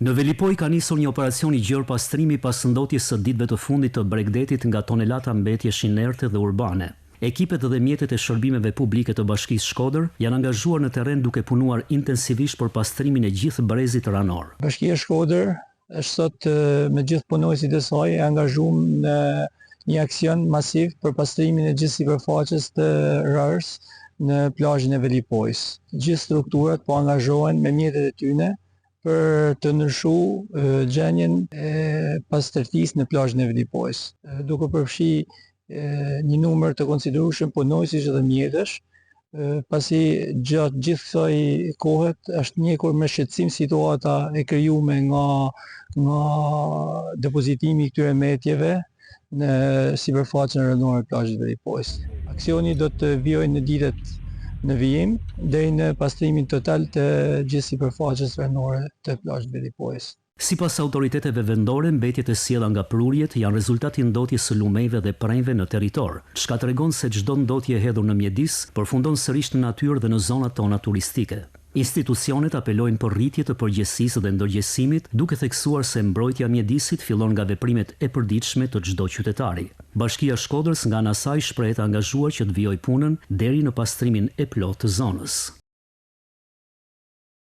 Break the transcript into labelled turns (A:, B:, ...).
A: Në Velipoj ka nisur një operacion i gjerë pastrimi pas ndotjes së ditëve të fundit të Bregdetit nga tonelata mbetjesh inerte dhe urbane. Ekipet dhe mjetet e shërbimeve publike të Bashkisë Shkodër janë angazhuar në terren duke punuar intensivisht për pastrimin e gjithë brezit ranor.
B: Bashkia Shkodër është sot me gjithë punojësit e saj e angazhuar në një aksion masiv për pastrimin e gjithë sipërfaqes të rërës në plazhin e Velipojës. Gjithë strukturat po angazhohen me mjetet e tyre për të ndryshu gjendjen e pastërtisë në plazhin e Velipojës, duke përfshi një numër të konsiderueshëm punojësish dhe mjetësh, pasi gjatë gjithë kësaj kohe është njekur me shqetësim situata e krijuar nga depozitimi i këtyre metjeve në sipërfaqen rënore të plazhit të Velipojës. Aksioni do të vijojë në ditët në vijim deri në pastrimin total të gjithë sipërfaqes rënore të plazhit të Velipojës.
A: Sipas autoriteteve vendore, mbetjet e sjella nga prurjet janë rezultati i ndotjes së lumejve dhe prenjve në territor, çka tregon se çdo ndotje e hedhur në mjedis përfundon sërish në natyrë dhe në zonat tona turistike. Institucionet apelojnë për rritje të përgjegjësisë dhe ndërgjegjësimit, duke theksuar se mbrojtja e mjedisit fillon nga veprimet e përditshme të çdo qytetari. Bashkia Shkodrës nga ana saj shprehet angazhuar që të vijojë punën deri në pastrimin e plotë të zonës.